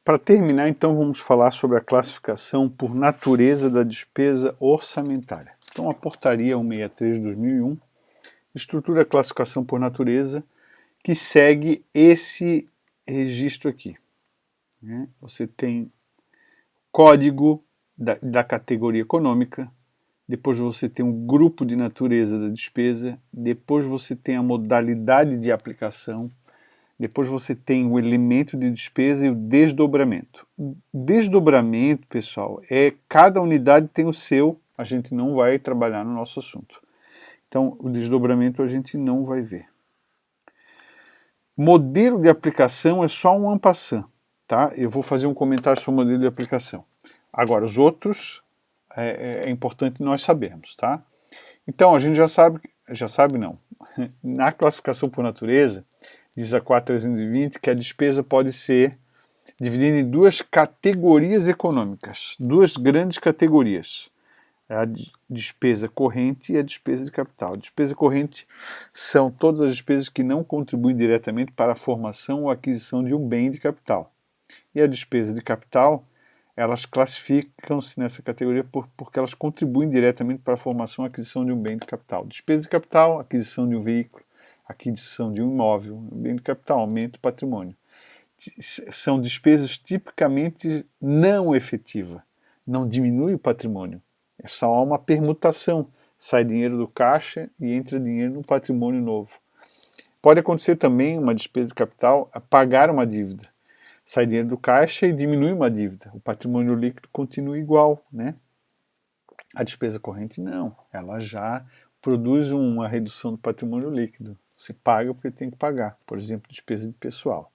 Para terminar, então, vamos falar sobre a classificação por natureza da despesa orçamentária. Então, a Portaria 163 de 2001 estrutura a classificação por natureza que segue esse registro aqui. Você tem código da categoria econômica, depois você tem um grupo de natureza da despesa, depois você tem a modalidade de aplicação, depois você tem o elemento de despesa e o desdobramento. O desdobramento, pessoal, cada unidade tem o seu, a gente não vai trabalhar no nosso assunto. Então, o desdobramento a gente não vai ver. Modelo de aplicação é só um en passant, tá? Eu vou fazer um comentário sobre o modelo de aplicação. Agora, os outros é importante nós sabermos, tá? Então, a gente já sabe não. Na classificação por natureza, diz a 4320 que a despesa pode ser dividida em duas categorias econômicas, duas grandes categorias. A despesa corrente e a despesa de capital. A despesa corrente são todas as despesas que não contribuem diretamente para a formação ou aquisição de um bem de capital. E a despesa de capital, elas classificam-se nessa categoria porque elas contribuem diretamente para a formação ou aquisição de um bem de capital. Despesa de capital, aquisição de um veículo, aquisição de um imóvel, bem de capital, aumento do patrimônio. São despesas tipicamente não efetivas, não diminui o patrimônio. É só uma permutação, sai dinheiro do caixa e entra dinheiro no patrimônio novo. Pode acontecer também uma despesa de capital a pagar uma dívida. Sai dinheiro do caixa e diminui uma dívida. O patrimônio líquido continua igual, né? A despesa corrente não, ela já produz uma redução do patrimônio líquido. Você paga porque tem que pagar, por exemplo, despesa de pessoal.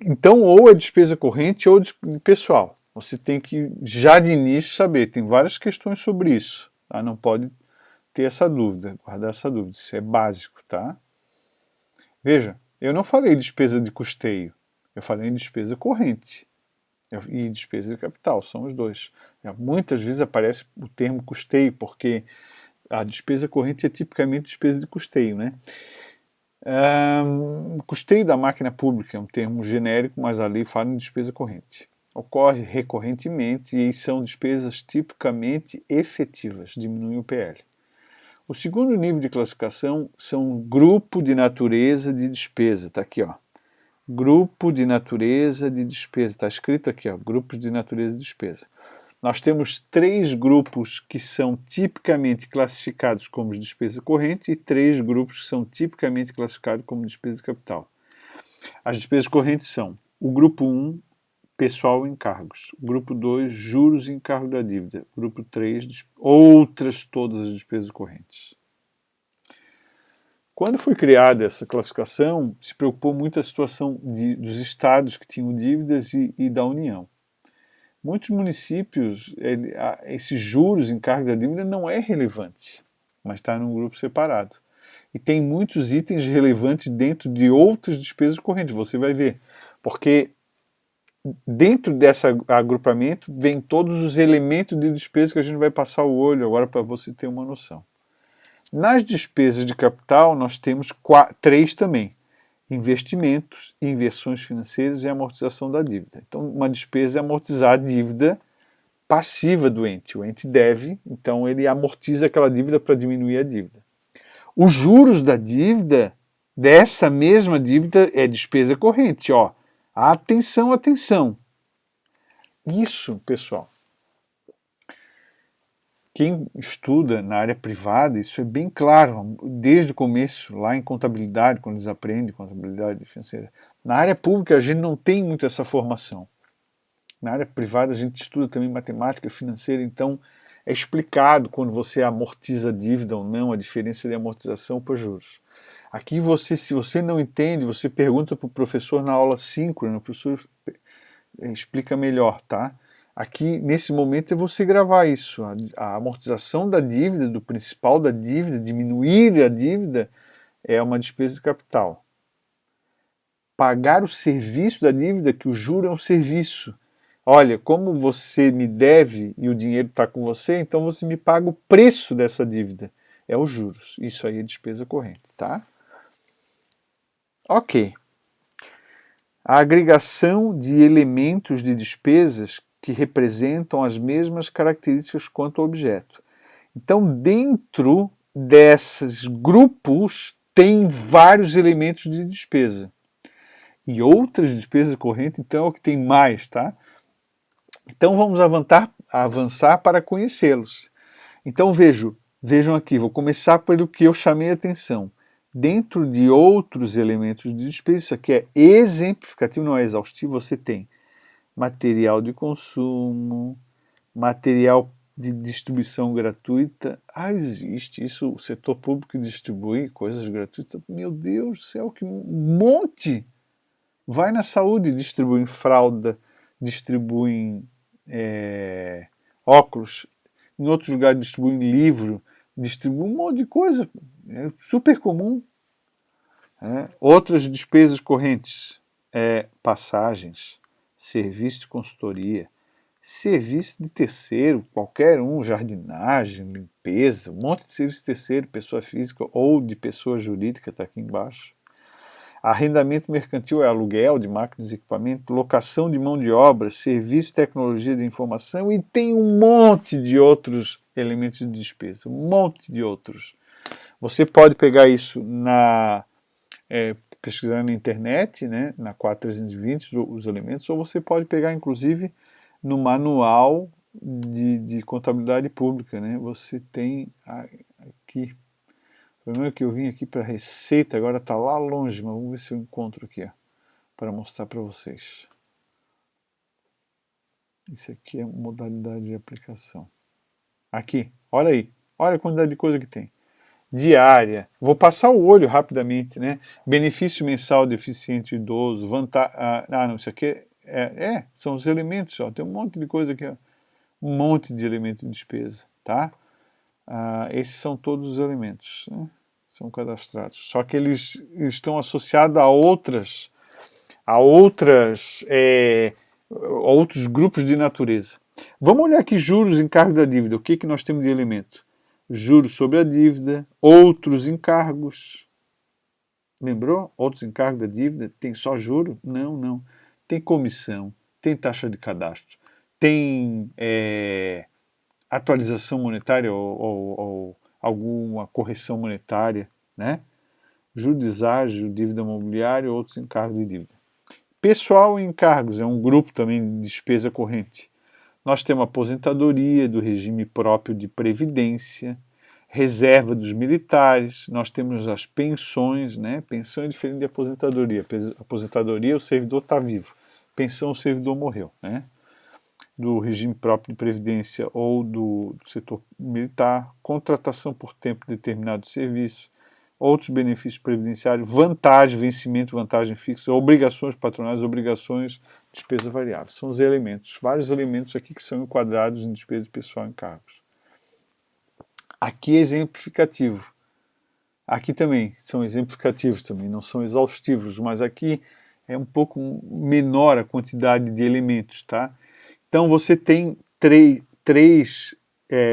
Então, ou é despesa corrente ou de pessoal. Você tem que, já de início, saber. Tem várias questões sobre isso. Tá? Não pode ter essa dúvida, guardar essa dúvida. Isso é básico, tá? Veja, eu não falei despesa de custeio. Eu falei em despesa corrente e despesa de capital, são os dois. Muitas vezes aparece o termo custeio, porque a despesa corrente é tipicamente despesa de custeio, né? Custeio da máquina pública é um termo genérico, mas a lei fala em despesa corrente. Ocorre recorrentemente e são despesas tipicamente efetivas, diminuem o PL. O segundo nível de classificação são grupo de natureza de despesa, está aqui, ó. Grupo de natureza de despesa, está escrito aqui, ó, grupos de natureza de despesa. Nós temos 3 grupos que são tipicamente classificados como despesa corrente e 3 grupos que são tipicamente classificados como despesa de capital. As despesas correntes são o grupo 1, pessoal e encargos. O grupo 2, juros e encargo da dívida. O grupo 3, outras todas as despesas correntes. Quando foi criada essa classificação, se preocupou muito a situação dos estados que tinham dívidas e da União. Muitos municípios, esses juros, encargo da dívida não é relevante, mas está num grupo separado. E tem muitos itens relevantes dentro de outras despesas correntes, você vai ver. Porque dentro desse agrupamento vem todos os elementos de despesa que a gente vai passar o olho agora para você ter uma noção. Nas despesas de capital nós temos 3 também. Investimentos, inversões financeiras e amortização da dívida. Então, uma despesa é amortizar a dívida passiva do ente. O ente deve, então ele amortiza aquela dívida para diminuir a dívida. Os juros da dívida, dessa mesma dívida, é despesa corrente. Ó. Atenção, atenção. Isso, pessoal, quem estuda na área privada, isso é bem claro, desde o começo, lá em contabilidade, quando eles aprendem contabilidade financeira. Na área pública, a gente não tem muito essa formação. Na área privada, a gente estuda também matemática financeira, então é explicado quando você amortiza a dívida ou não, a diferença de amortização por juros. Aqui, se você não entende, você pergunta para o professor na aula síncrona, o professor explica melhor, tá? Aqui, nesse momento, é você gravar isso. A amortização da dívida, do principal da dívida, diminuir a dívida, é uma despesa de capital. Pagar o serviço da dívida, que o juro é um serviço. Olha, como você me deve e o dinheiro está com você, então você me paga o preço dessa dívida. É os juros. Isso aí é despesa corrente, tá? Ok. a agregação de elementos de despesas que representam as mesmas características quanto ao objeto. Então, dentro desses grupos, tem vários elementos de despesa. E outras despesas correntes, então, é o que tem mais, tá? Então, vamos avançar para conhecê-los. Então, vejam aqui, vou começar pelo que eu chamei a atenção. Dentro de outros elementos de despesa, isso aqui é exemplificativo, não é exaustivo, você tem material de consumo, material de distribuição gratuita. Ah, existe isso, o setor público distribui coisas gratuitas. Meu Deus do céu, que monte! Vai na saúde, distribuem fralda, distribuem óculos, em outros lugares distribuem livro, distribuem um monte de coisa, é super comum. Outras despesas correntes, passagens, serviço de consultoria, serviço de terceiro, qualquer um, jardinagem, limpeza, um monte de serviço de terceiro, pessoa física ou de pessoa jurídica, está aqui embaixo. Arrendamento mercantil é aluguel de máquinas e equipamentos, locação de mão de obra, serviço de tecnologia de informação e tem um monte de outros elementos de despesa, um monte de outros. Você pode pegar isso pesquisar na internet, né, na 4320, os elementos, ou você pode pegar inclusive no manual de contabilidade pública, né, você tem aqui. Primeiro que eu vim aqui para a receita, agora está lá longe, mas vamos ver se eu encontro aqui, para mostrar para vocês. Isso aqui é modalidade de aplicação. Aqui, olha aí, olha a quantidade de coisa que tem. Diária, vou passar o olho rapidamente, né? Benefício mensal deficiente idoso, não, isso aqui são os elementos, ó, tem um monte de coisa aqui, ó. Um monte de elementos de despesa, tá? Esses são todos os elementos, né? São cadastrados. Só que eles estão associados a outros grupos de natureza. Vamos olhar aqui juros, encargos da dívida. O que nós temos de elemento? Juros sobre a dívida, outros encargos. Lembrou? Outros encargos da dívida. Tem só juro? Não, não. Tem comissão, tem taxa de cadastro, tem atualização monetária ou alguma correção monetária, né? Juros de deságio, dívida mobiliária, outros encargos de dívida. Pessoal e encargos é um grupo também de despesa corrente. Nós temos a aposentadoria do regime próprio de previdência, reserva dos militares, nós temos as pensões, né? Pensão é diferente de aposentadoria. Aposentadoria, o servidor está vivo. Pensão, o servidor morreu, né? Do regime próprio de previdência ou do setor militar, contratação por tempo determinado de serviço, outros benefícios previdenciários, vantagem, vencimento, vantagem fixa, obrigações patronais, obrigações, despesa variável. São os elementos, vários elementos aqui que são enquadrados em despesa pessoal e encargos. Aqui é exemplificativo. Aqui também são exemplificativos também, não são exaustivos, mas aqui é um pouco menor a quantidade de elementos, tá? Então você tem três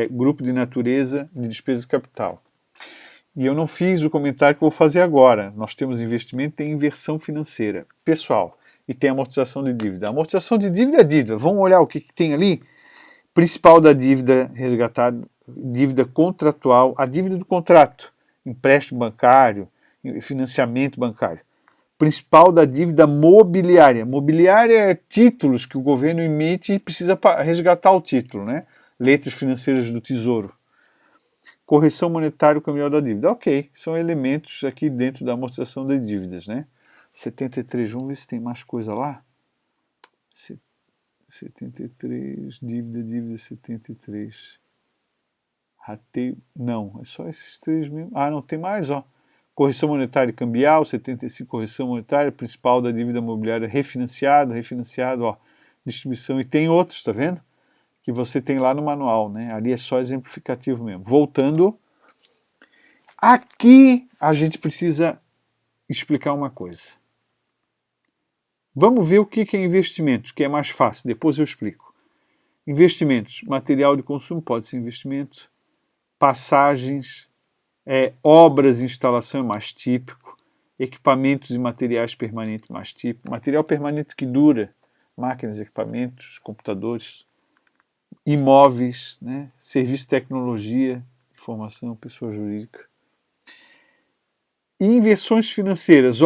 grupos de natureza de despesa de capital. E eu não fiz o comentário que eu vou fazer agora. Nós temos investimento e tem inversão financeira pessoal. E tem amortização de dívida. A amortização de dívida é dívida. Vamos olhar o que tem ali? Principal da dívida resgatada, dívida contratual, a dívida do contrato, empréstimo bancário, financiamento bancário. Principal da dívida mobiliária. Mobiliária é títulos que o governo emite e precisa resgatar o título, né? Letras financeiras do Tesouro. Correção monetária cambial da dívida. Ok, são elementos aqui dentro da amortização de dívidas, né? 73, vamos ver se tem mais coisa lá. 73, dívida 73. Rateio, não, é só esses três mesmo. Ah, não, tem mais, ó. Correção monetária e cambial, 75, correção monetária, principal da dívida mobiliária refinanciado, ó, distribuição, e tem outros, tá vendo? Que você tem lá no manual, né? Ali é só exemplificativo mesmo. Voltando, aqui a gente precisa explicar uma coisa. Vamos ver o que é investimento, que é mais fácil, depois eu explico. Investimentos, material de consumo pode ser investimento, passagens, obras e instalação é mais típico, equipamentos e materiais permanentes mais tipo, material permanente que dura, máquinas, equipamentos, computadores, imóveis, né? Serviço de tecnologia, informação, pessoa jurídica. E inversões financeiras,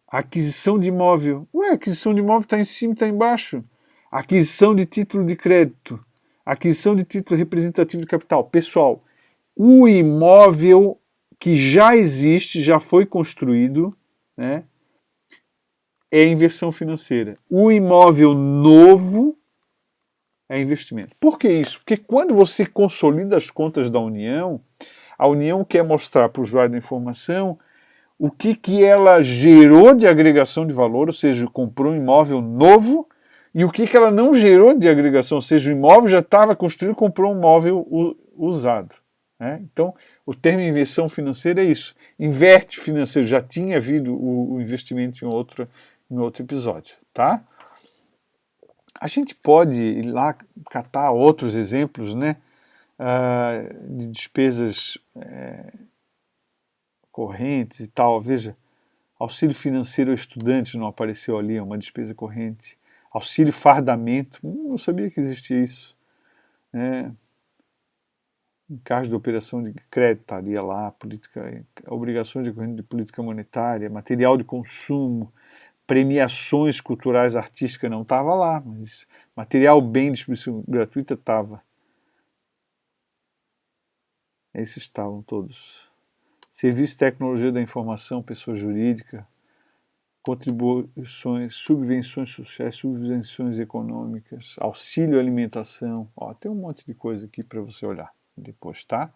aquisição de imóvel. Aquisição de imóvel está em cima e está embaixo. Aquisição de título de crédito, aquisição de título representativo de capital. Pessoal, o imóvel que já existe, já foi construído, né, é inversão financeira. O imóvel novo é investimento. Por que isso? Porque quando você consolida as contas da União, a União quer mostrar para o usuário da informação o que ela gerou de agregação de valor, ou seja, comprou um imóvel novo, e o que ela não gerou de agregação, ou seja, o imóvel já estava construído, comprou um imóvel usado. Né? Então, o termo inversão financeira é isso. Inverte financeiro, já tinha havido o investimento em outro episódio. Tá? A gente pode ir lá catar outros exemplos, né, de despesas correntes e tal. Veja, auxílio financeiro a estudantes não apareceu ali, é uma despesa corrente. Auxílio fardamento, não sabia que existia isso. Em caso de operação de crédito, estaria lá, obrigações de política monetária, material de consumo, premiações culturais artísticas não estava lá, mas material bem de distribuição gratuita estava. Esses estavam todos. Serviço de tecnologia da informação, pessoa jurídica, contribuições, subvenções sociais, subvenções econômicas, auxílio alimentação, tem um monte de coisa aqui para você olhar depois, tá?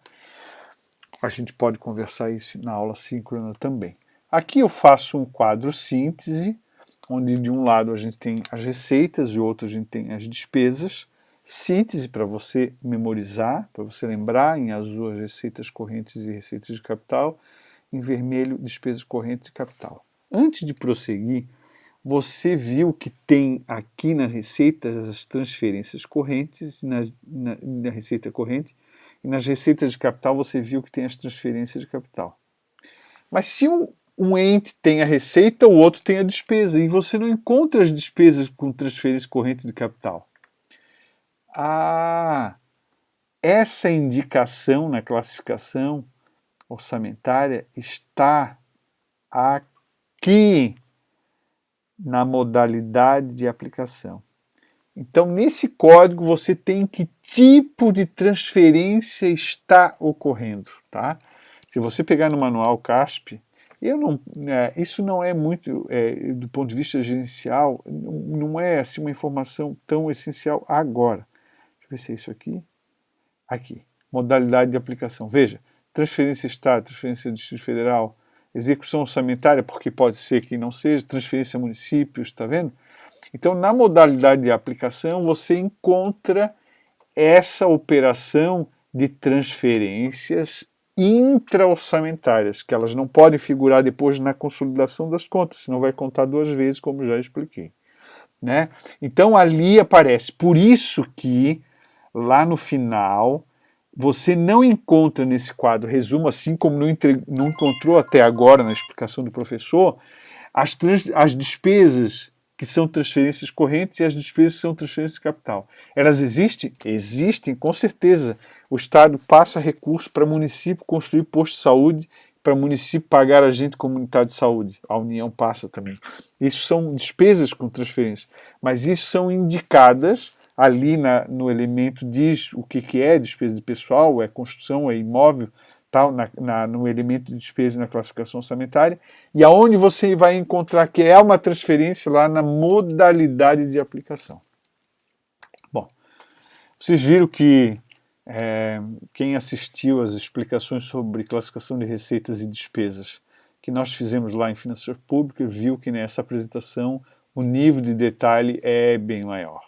A gente pode conversar isso na aula síncrona também. Aqui eu faço um quadro síntese, onde de um lado a gente tem as receitas e outro a gente tem as despesas. Síntese para você memorizar, para você lembrar, em azul as receitas correntes e receitas de capital, em vermelho despesas correntes e capital. Antes de prosseguir, você viu que tem aqui na receita as transferências correntes, na receita corrente, e nas receitas de capital você viu que tem as transferências de capital. Mas se um ente tem a receita, o outro tem a despesa, e você não encontra as despesas com transferência corrente de capital. Essa indicação na classificação orçamentária está aqui na modalidade de aplicação. Então, nesse código, você tem que tipo de transferência está ocorrendo. Tá? Se você pegar no manual CASP, isso não é muito, do ponto de vista gerencial, não é assim, uma informação tão essencial agora. Deixa eu ver se é isso aqui. Aqui, modalidade de aplicação. Veja, transferência Estado, transferência do Distrito Federal, execução orçamentária, porque pode ser que não seja, transferência a municípios, está vendo? Então, na modalidade de aplicação, você encontra essa operação de transferências intra-orçamentárias, que elas não podem figurar depois na consolidação das contas, senão vai contar duas vezes, como já expliquei. Né? Então, ali aparece. Por isso que, lá no final, você não encontra nesse quadro resumo, assim como não encontrou até agora na explicação do professor, as despesas que são transferências correntes e as despesas que são transferências de capital. Elas existem? Existem, com certeza. O Estado passa recurso para o município construir posto de saúde, para o município pagar agente comunitário de saúde. A União passa também. Isso são despesas com transferência, mas isso são indicadas ali no elemento, diz o que é despesa de pessoal, é construção, é imóvel, tal, no elemento de despesa na classificação orçamentária, e aonde você vai encontrar que é uma transferência lá na modalidade de aplicação. Bom, vocês viram que quem assistiu às explicações sobre classificação de receitas e despesas que nós fizemos lá em Finanças Públicas, viu que nessa apresentação o nível de detalhe é bem maior.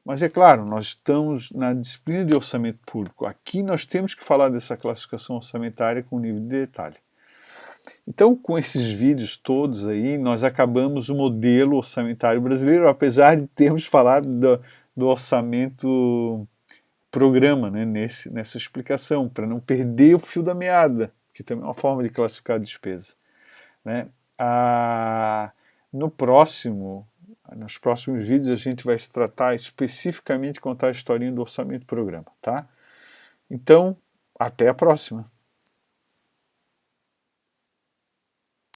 Mas é claro, nós estamos na disciplina de orçamento público. Aqui nós temos que falar dessa classificação orçamentária com nível de detalhe. Então, com esses vídeos todos aí, nós acabamos o modelo orçamentário brasileiro, apesar de termos falado do orçamento programa, né, nessa explicação, para não perder o fio da meada, que também é uma forma de classificar a despesa. Né? nos próximos vídeos a gente vai se tratar especificamente, contar a historinha do orçamento do programa, tá? Então, até a próxima!